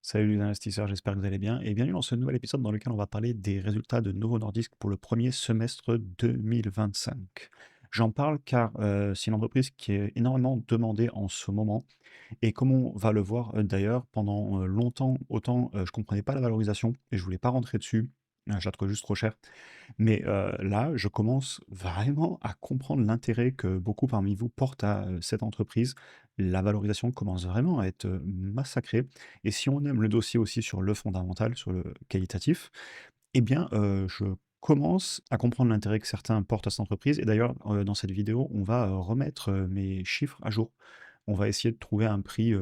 Salut les investisseurs, j'espère que vous allez bien et bienvenue dans ce nouvel épisode dans lequel on va parler des résultats de Novo Nordisk pour le premier semestre 2025. J'en parle car c'est une entreprise qui est énormément demandée en ce moment et comme on va le voir d'ailleurs, pendant longtemps, autant je comprenais pas la valorisation et je voulais pas rentrer dessus, je la trouvais juste trop chère. Mais là, je commence vraiment à comprendre l'intérêt que beaucoup parmi vous portent à cette entreprise. La valorisation commence vraiment à être massacrée. Et si on aime le dossier aussi sur le fondamental, sur le qualitatif, eh bien, je commence à comprendre l'intérêt que certains portent à cette entreprise. Et d'ailleurs, dans cette vidéo, on va remettre mes chiffres à jour. On va essayer de trouver un prix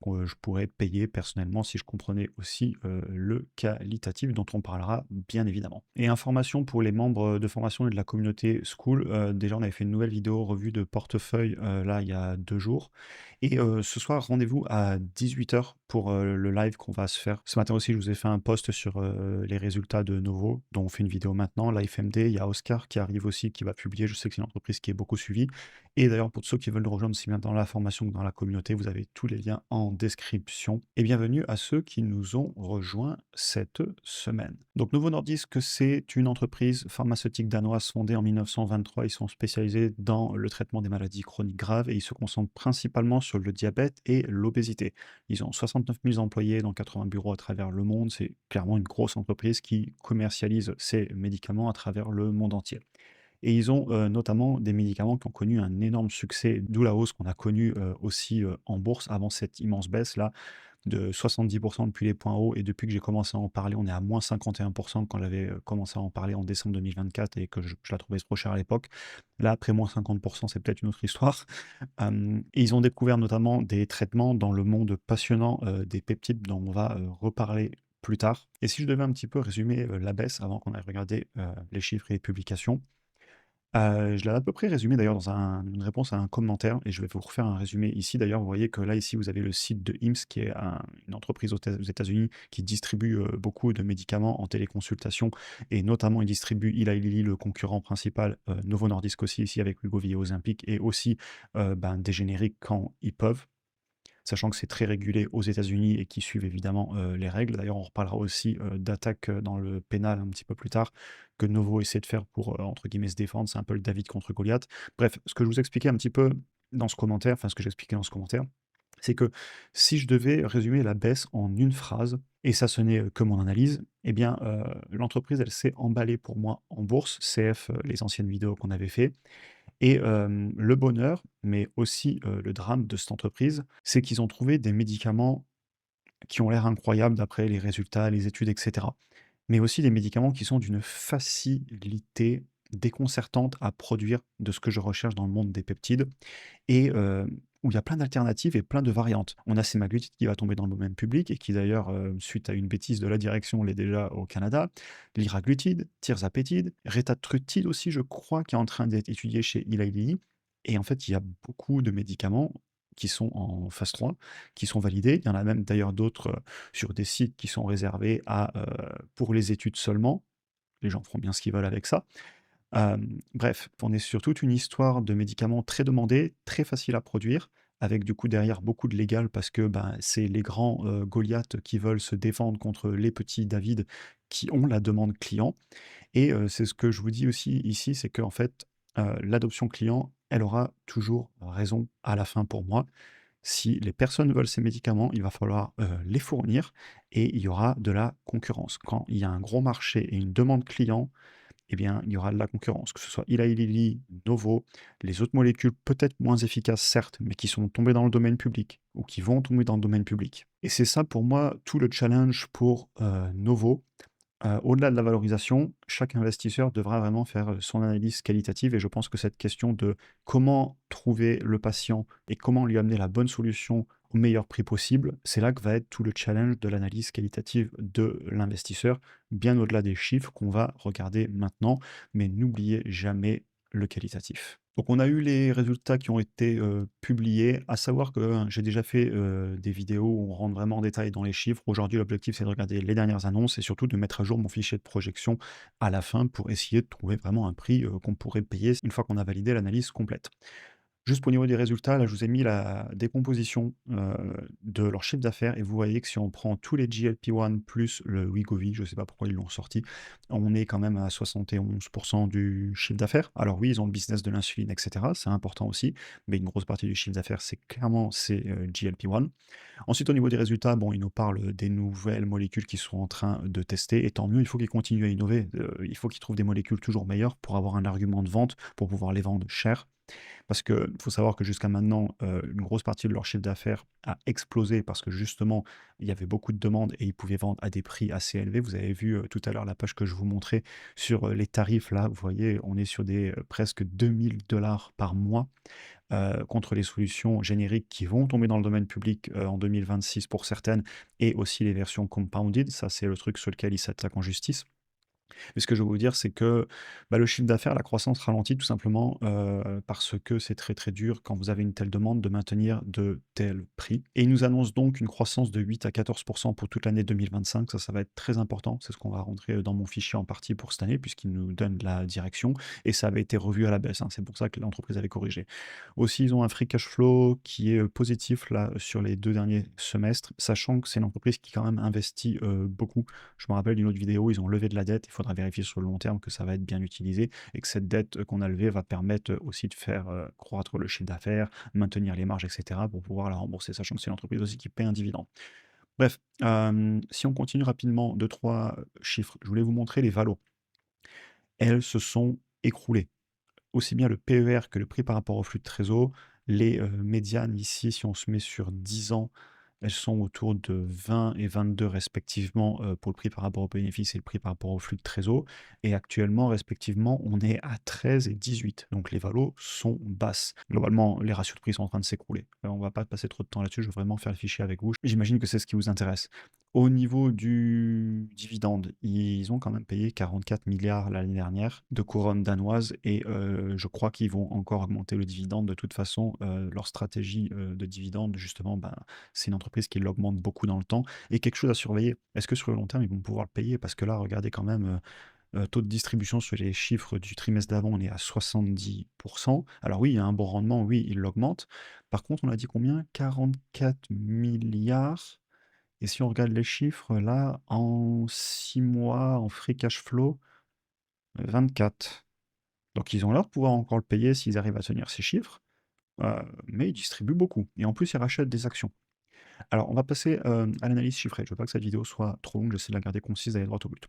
que je pourrais payer personnellement si je comprenais aussi le qualitatif dont on parlera bien évidemment. Et information pour les membres de formation et de la communauté School, déjà on avait fait une nouvelle vidéo revue de portefeuille là il y a 2 jours. Et ce soir, rendez-vous à 18 h pour le live qu'on va se faire. Ce matin aussi, je vous ai fait un post sur les résultats de Novo, dont on fait une vidéo maintenant. LifeMD, il y a Oscar qui arrive aussi, qui va publier. Je sais que c'est une entreprise qui est beaucoup suivie. Et d'ailleurs, pour ceux qui veulent nous rejoindre aussi bien dans la formation que dans la communauté, vous avez tous les liens en description. Et bienvenue à ceux qui nous ont rejoints cette semaine. Donc, Novo Nordisk, c'est une entreprise pharmaceutique danoise fondée en 1923. Ils sont spécialisés dans le traitement des maladies chroniques graves et ils se concentrent principalement sur le diabète et l'obésité. Ils ont 69 000 employés dans 80 bureaux à travers le monde. C'est clairement une grosse entreprise qui commercialise ses médicaments à travers le monde entier. Et ils ont notamment des médicaments qui ont connu un énorme succès, d'où la hausse qu'on a connue aussi en bourse avant cette immense baisse-là de 70% depuis les points hauts. Et depuis que j'ai commencé à en parler, on est à moins 51% quand j'avais commencé à en parler en décembre 2024 et que je la trouvais trop chère à l'époque. Là, après moins 50%, c'est peut-être une autre histoire. Et ils ont découvert notamment des traitements dans le monde passionnant des peptides dont on va reparler plus tard. Et si je devais un petit peu résumer la baisse avant qu'on aille regarder les chiffres et les publications, je l'avais à peu près résumé d'ailleurs dans une réponse à un commentaire et je vais vous refaire un résumé ici. D'ailleurs, vous voyez que là, ici, vous avez le site de Hims qui est une entreprise aux États-Unis qui distribue beaucoup de médicaments en téléconsultation et notamment il distribue Eli Lilly, le concurrent principal, Novo Nordisk aussi ici avec Wegovy et Ozempic et aussi des génériques quand ils peuvent. Sachant que c'est très régulé aux États-Unis et qui suivent évidemment les règles. D'ailleurs, on reparlera aussi d'attaques dans le pénal un petit peu plus tard, que Novo essaie de faire pour, entre guillemets, se défendre. C'est un peu le David contre Goliath. Bref, ce que je vous expliquais un petit peu dans ce commentaire, enfin ce que j'expliquais dans ce commentaire, c'est que si je devais résumer la baisse en une phrase, et ça ce n'est que mon analyse, eh bien l'entreprise elle s'est emballée pour moi en bourse, CF, les anciennes vidéos qu'on avait fait, et le bonheur, mais aussi le drame de cette entreprise, c'est qu'ils ont trouvé des médicaments qui ont l'air incroyables d'après les résultats, les études, et cetera. Mais aussi des médicaments qui sont d'une facilité déconcertante à produire de ce que je recherche dans le monde des peptides et où il y a plein d'alternatives et plein de variantes. On a semaglutide qui va tomber dans le domaine public et qui d'ailleurs, suite à une bêtise de la direction, l'est déjà au Canada. Liraglutide, tirzapétide, retatrutide aussi, je crois, qui est en train d'être étudié chez Eli Lilly. Et en fait, il y a beaucoup de médicaments qui sont en phase 3, qui sont validés. Il y en a même d'ailleurs d'autres sur des sites qui sont réservés pour les études seulement. Les gens feront bien ce qu'ils veulent avec ça. Bref, on est sur toute une histoire de médicaments très demandés, très faciles à produire, avec du coup derrière beaucoup de légal parce que, ben, c'est les grands, Goliath qui veulent se défendre contre les petits David qui ont la demande client et c'est ce que je vous dis aussi ici, c'est qu'en fait, l'adoption client, elle aura toujours raison à la fin pour moi. Si les personnes veulent ces médicaments, il va falloir, les fournir et il y aura de la concurrence. Quand il y a un gros marché et une demande client, eh bien, il y aura de la concurrence, que ce soit Eli Lilly, Novo, les autres molécules peut-être moins efficaces, certes, mais qui sont tombées dans le domaine public ou qui vont tomber dans le domaine public. Et c'est ça pour moi tout le challenge pour Novo. Au-delà de la valorisation, chaque investisseur devra vraiment faire son analyse qualitative et je pense que cette question de comment trouver le patient et comment lui amener la bonne solution au meilleur prix possible, c'est là que va être tout le challenge de l'analyse qualitative de l'investisseur, bien au-delà des chiffres qu'on va regarder maintenant, mais n'oubliez jamais le qualitatif. Donc on a eu les résultats qui ont été publiés, à savoir que j'ai déjà fait des vidéos où on rentre vraiment en détail dans les chiffres. Aujourd'hui, l'objectif, c'est de regarder les dernières annonces et surtout de mettre à jour mon fichier de projection à la fin pour essayer de trouver vraiment un prix qu'on pourrait payer une fois qu'on a validé l'analyse complète. Juste au niveau des résultats, là, je vous ai mis la décomposition, de leur chiffre d'affaires et vous voyez que si on prend tous les GLP-1 plus le Wegovy, je ne sais pas pourquoi ils l'ont sorti, on est quand même à 71 du chiffre d'affaires. Alors oui, ils ont le business de l'insuline et cetera, c'est important aussi, mais une grosse partie du chiffre d'affaires, c'est clairement ces, GLP-1. Ensuite, au niveau des résultats, bon, ils nous parlent des nouvelles molécules qu'ils sont en train de tester et tant mieux, il faut qu'ils continuent à innover, il faut qu'ils trouvent des molécules toujours meilleures pour avoir un argument de vente, pour pouvoir les vendre cher. Parce qu'il faut savoir que jusqu'à maintenant, une grosse partie de leur chiffre d'affaires a explosé parce que justement, il y avait beaucoup de demandes et ils pouvaient vendre à des prix assez élevés. Vous avez vu, tout à l'heure la page que je vous montrais sur, les tarifs là, vous voyez, on est sur des, presque 2 000 $ par mois, contre les solutions génériques qui vont tomber dans le domaine public, en 2026 pour certaines et aussi les versions compounded. Ça, c'est le truc sur lequel ils s'attaquent en justice. Mais ce que je veux vous dire, c'est que, bah, le chiffre d'affaires, la croissance ralentit tout simplement, parce que c'est très, très dur quand vous avez une telle demande de maintenir de tels prix et ils nous annoncent donc une croissance de 8 à 14 pour toute l'année 2025. Ça va être très important. C'est ce qu'on va rentrer, dans mon fichier en partie pour cette année puisqu'ils nous donnent la direction et ça avait été revu à la baisse, hein. C'est pour ça que l'entreprise avait corrigé. Aussi, ils ont un free cash flow qui est, positif là, sur les 2 derniers semestres, sachant que c'est une entreprise qui quand même investit, beaucoup. Je me rappelle d'une autre vidéo, ils ont levé de la dette, il faudra vérifier sur le long terme que ça va être bien utilisé et que cette dette qu'on a levée va permettre aussi de faire croître le chiffre d'affaires, maintenir les marges, etc. pour pouvoir la rembourser, sachant que c'est une entreprise aussi qui paie un dividende. Bref, si on continue rapidement, deux trois chiffres, je voulais vous montrer les valos. Elles se sont écroulées. Aussi bien le PER que le prix par rapport au flux de trésor, les médianes ici, si on se met sur 10 ans, elles sont autour de 20 et 22 respectivement, pour le prix par rapport au bénéfice et le prix par rapport au flux de trésor. Et actuellement, respectivement, on est à 13 et 18. Donc les valos sont basses. Globalement, les ratios de prix sont en train de s'écrouler. On va pas passer trop de temps là-dessus, je veux vraiment faire le fichier avec vous. J'imagine que c'est ce qui vous intéresse. Au niveau du dividende, ils ont quand même payé 44 milliards l'année dernière de couronnes danoises et je crois qu'ils vont encore augmenter le dividende. De toute façon, leur stratégie, de dividende justement, ben, c'est une entreprise qui l'augmente beaucoup dans le temps et quelque chose à surveiller. Est-ce que sur le long terme, ils vont pouvoir le payer? Parce que là, regardez quand même, taux de distribution sur les chiffres du trimestre d'avant, on est à 70%. Alors oui, il y a un bon rendement, oui, il l'augmente. Par contre, on a dit combien? 44 milliards. Et si on regarde les chiffres, là, en 6 mois, en free cash flow, 24. Donc ils ont l'air de pouvoir encore le payer s'ils arrivent à tenir ces chiffres, mais ils distribuent beaucoup. Et en plus, ils rachètent des actions. Alors, on va passer à l'analyse chiffrée. Je veux pas que cette vidéo soit trop longue, j'essaie de la garder concise, d'aller droit au but.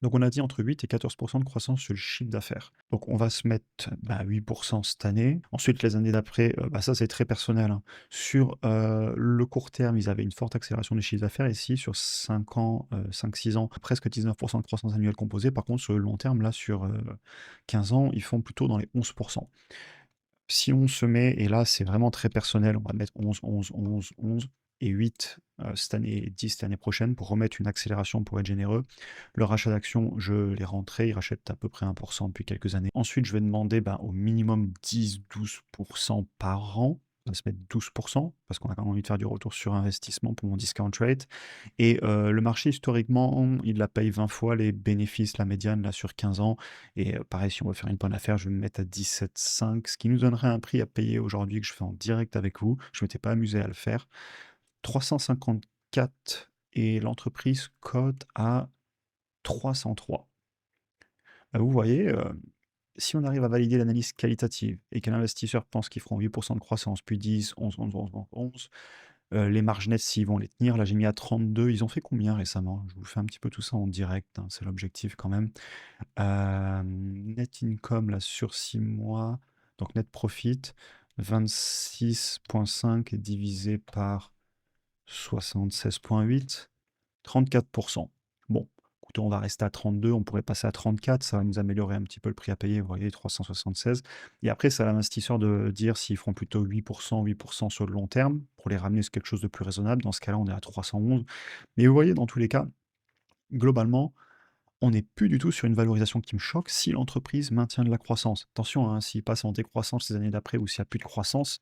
Donc on a dit entre 8 et 14% de croissance sur le chiffre d'affaires. Donc on va se mettre, bah, 8% cette année. Ensuite, les années d'après, bah, ça c'est très personnel, hein. Sur le court terme, ils avaient une forte accélération des chiffres d'affaires. Ici, sur 5 ans, 5-6 ans, presque 19% de croissance annuelle composée. Par contre, sur le long terme, là, sur 15 ans, ils font plutôt dans les 11%. Si on se met, et là c'est vraiment très personnel, on va mettre 11, 11, 11, 11 et 8 cette année et 10 l'année prochaine pour remettre une accélération pour être généreux. Le rachat d'actions, je les rentrais, ils rachètent à peu près 1% depuis quelques années. Ensuite, je vais demander ben, au minimum 10-12% par an. On va se mettre 12% parce qu'on a quand même envie de faire du retour sur investissement pour mon discount rate. Et le marché, historiquement, il la paye 20 fois les bénéfices, la médiane, là, sur 15 ans. Et pareil, si on veut faire une bonne affaire, je vais me mettre à 17,5, ce qui nous donnerait un prix à payer aujourd'hui que je fais en direct avec vous. Je ne m'étais pas amusé à le faire. 354 et l'entreprise cote à 303. Bah, vous voyez, si on arrive à valider l'analyse qualitative et qu'un investisseur pense qu'ils feront 8% de croissance, puis 10, 11, 11, 11, 11, 11, les marges nettes, s'ils vont les tenir, là j'ai mis à 32. Ils ont fait combien récemment? Je vous fais un petit peu tout ça en direct, hein, c'est l'objectif quand même. Net income là sur 6 mois, donc net profit, 26,5 divisé par 76,8, 34%. Bon, écoutez, on va rester à 32, on pourrait passer à 34, ça va nous améliorer un petit peu le prix à payer, vous voyez, 376. Et après, c'est à l'investisseur de dire s'ils feront plutôt 8%, 8% sur le long terme, pour les ramener sur quelque chose de plus raisonnable. Dans ce cas-là, on est à 311. Mais vous voyez, dans tous les cas, globalement, on n'est plus du tout sur une valorisation qui me choque si l'entreprise maintient de la croissance. Attention, hein, s'il passe en décroissance les années d'après ou s'il n'y a plus de croissance,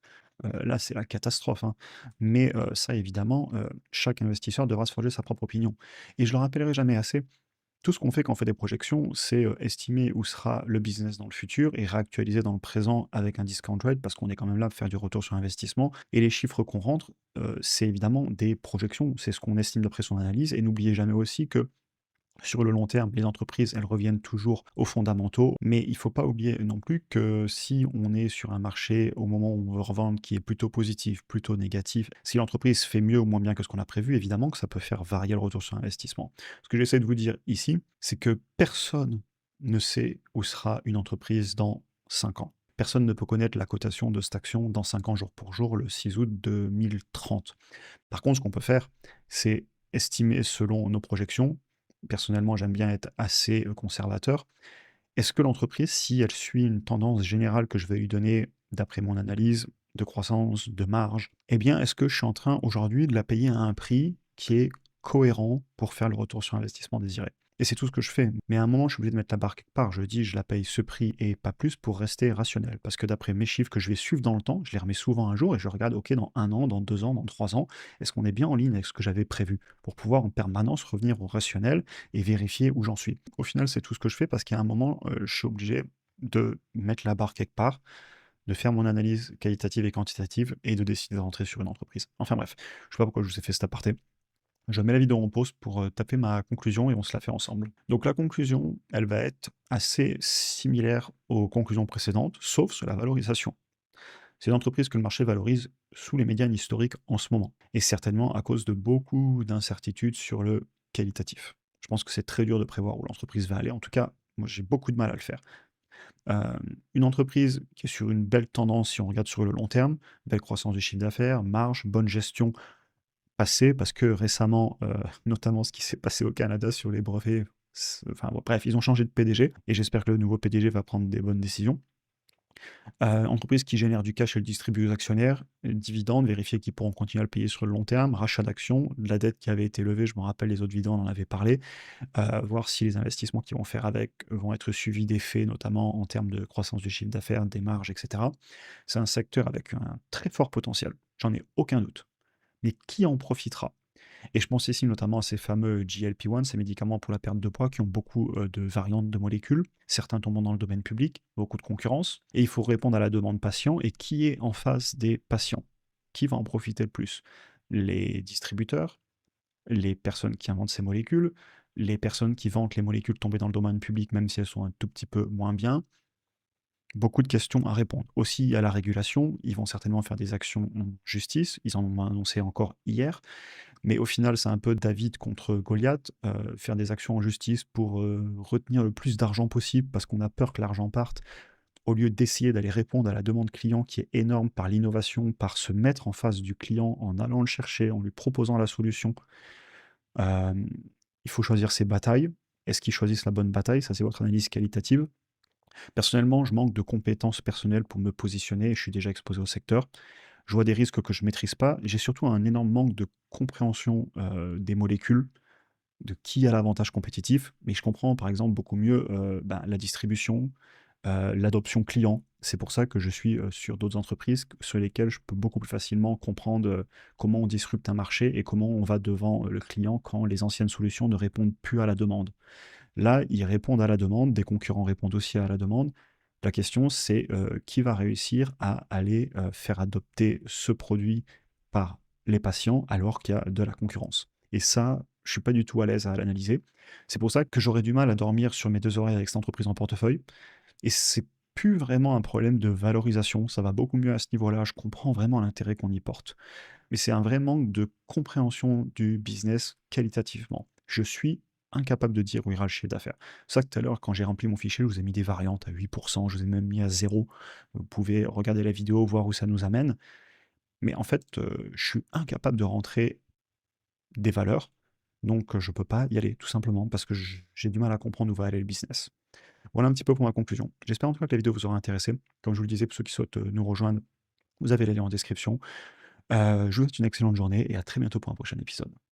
là, c'est la catastrophe, hein. Mais ça, évidemment, chaque investisseur devra se forger sa propre opinion. Et je le rappellerai jamais assez, Tout ce qu'on fait quand on fait des projections, c'est, estimer où sera le business dans le futur et réactualiser dans le présent avec un discount rate parce qu'on est quand même là pour faire du retour sur investissement et les chiffres qu'on rentre, c'est évidemment des projections. C'est ce qu'on estime d'après son analyse et n'oubliez jamais aussi que sur le long terme, les entreprises, elles reviennent toujours aux fondamentaux, mais il ne faut pas oublier non plus que si on est sur un marché au moment où on veut revendre qui est plutôt positif, plutôt négatif, si l'entreprise fait mieux ou moins bien que ce qu'on a prévu, évidemment que ça peut faire varier le retour sur investissement. Ce que j'essaie de vous dire ici, c'est que personne ne sait où sera une entreprise dans 5 ans. Personne ne peut connaître la cotation de cette action dans 5 ans jour pour jour, le 6 août 2030. Par contre, ce qu'on peut faire, c'est estimer selon nos projections. Personnellement, j'aime bien être assez conservateur. Est-ce que l'entreprise, si elle suit une tendance générale que je vais lui donner d'après mon analyse de croissance, de marge, eh bien, est-ce que je suis en train aujourd'hui de la payer à un prix qui est cohérent pour faire le retour sur investissement désiré? Et c'est tout ce que je fais. Mais à un moment, je suis obligé de mettre la barre quelque part. Je dis, je la paye ce prix et pas plus pour rester rationnel. Parce que d'après mes chiffres que je vais suivre dans le temps, je les remets souvent un jour et je regarde, OK, dans 1 an, dans 2 ans, dans 3 ans, est-ce qu'on est bien en ligne avec ce que j'avais prévu pour pouvoir en permanence revenir au rationnel et vérifier où j'en suis. Au final, c'est tout ce que je fais parce qu'à un moment, je suis obligé de mettre la barre quelque part, de faire mon analyse qualitative et quantitative et de décider de rentrer sur une entreprise. Enfin bref, je sais pas pourquoi je vous ai fait cet aparté. Je mets la vidéo en pause pour taper ma conclusion et on se la fait ensemble. Donc la conclusion, elle va être assez similaire aux conclusions précédentes, sauf sur la valorisation. C'est l'entreprise que le marché valorise sous les médianes historiques en ce moment, et certainement à cause de beaucoup d'incertitudes sur le qualitatif. Je pense que c'est très dur de prévoir où l'entreprise va aller. En tout cas, moi j'ai beaucoup de mal à le faire. Une entreprise qui est sur une belle tendance, si on regarde sur le long terme, belle croissance du chiffre d'affaires, marge, bonne gestion passé parce que récemment, notamment ce qui s'est passé au Canada sur les brevets, enfin bon, bref, ils ont changé de PDG et j'espère que le nouveau PDG va prendre des bonnes décisions. Entreprise qui génère du cash et le distribue aux actionnaires, dividendes, vérifier qu'ils pourront continuer à le payer sur le long terme, rachat d'actions, de la dette qui avait été levée, je me rappelle les autres vidéos, on en avait parlé, voir si les investissements qu'ils vont faire avec vont être suivis d'effets, notamment en termes de croissance du chiffre d'affaires, des marges et cetera. C'est un secteur avec un très fort potentiel, j'en ai aucun doute. Mais qui en profitera? Et je pense ici notamment à ces fameux GLP-1, ces médicaments pour la perte de poids qui ont beaucoup de variantes de molécules, certains tombant dans le domaine public, beaucoup de concurrence, et il faut répondre à la demande patient, et qui est en face des patients? Qui va en profiter le plus? Les distributeurs, les personnes qui inventent ces molécules, les personnes qui vendent les molécules tombées dans le domaine public, même si elles sont un tout petit peu moins bien. Beaucoup de questions à répondre. Aussi à la régulation, ils vont certainement faire des actions en justice, ils en ont annoncé encore hier, mais au final, c'est un peu David contre Goliath, faire des actions en justice pour, retenir le plus d'argent possible parce qu'on a peur que l'argent parte, au lieu d'essayer d'aller répondre à la demande client qui est énorme par l'innovation, par se mettre en face du client en allant le chercher, en lui proposant la solution. Hem, il faut choisir ses batailles. Est-ce qu'ils choisissent la bonne bataille? Ça, c'est votre analyse qualitative. Personnellement, je manque de compétences personnelles pour me positionner, je suis déjà exposé au secteur. Je vois des risques que je ne maîtrise pas. J'ai surtout un énorme manque de compréhension, des molécules, de qui a l'avantage compétitif, mais je comprends par exemple beaucoup mieux, la distribution, l'adoption client. C'est pour ça que je suis, sur d'autres entreprises sur lesquelles je peux beaucoup plus facilement comprendre, comment on disrupte un marché et comment on va devant, le client quand les anciennes solutions ne répondent plus à la demande. Là, ils répondent à la demande, des concurrents répondent aussi à la demande. La question, c'est, qui va réussir à aller, faire adopter ce produit par les patients alors qu'il y a de la concurrence? Et ça, je suis pas du tout à l'aise à l'analyser. C'est pour ça que j'aurais du mal à dormir sur mes 2 oreilles avec cette entreprise en portefeuille et c'est plus vraiment un problème de valorisation, ça va beaucoup mieux à ce niveau-là, je comprends vraiment l'intérêt qu'on y porte. Mais c'est un vrai manque de compréhension du business qualitativement. Je suis incapable de dire où ira le chiffre d'affaires. C'est ça que tout à l'heure, quand j'ai rempli mon fichier, je vous ai mis des variantes à 8%, je vous ai même mis à 0. Vous pouvez regarder la vidéo, voir où ça nous amène. Mais en fait, je suis incapable de rentrer des valeurs, donc je ne peux pas y aller, tout simplement, parce que j'ai du mal à comprendre où va aller le business. Voilà un petit peu pour ma conclusion. J'espère en tout cas que la vidéo vous aura intéressé. Comme je vous le disais, pour ceux qui souhaitent nous rejoindre, vous avez les liens en description. Je vous souhaite une excellente journée et à très bientôt pour un prochain épisode.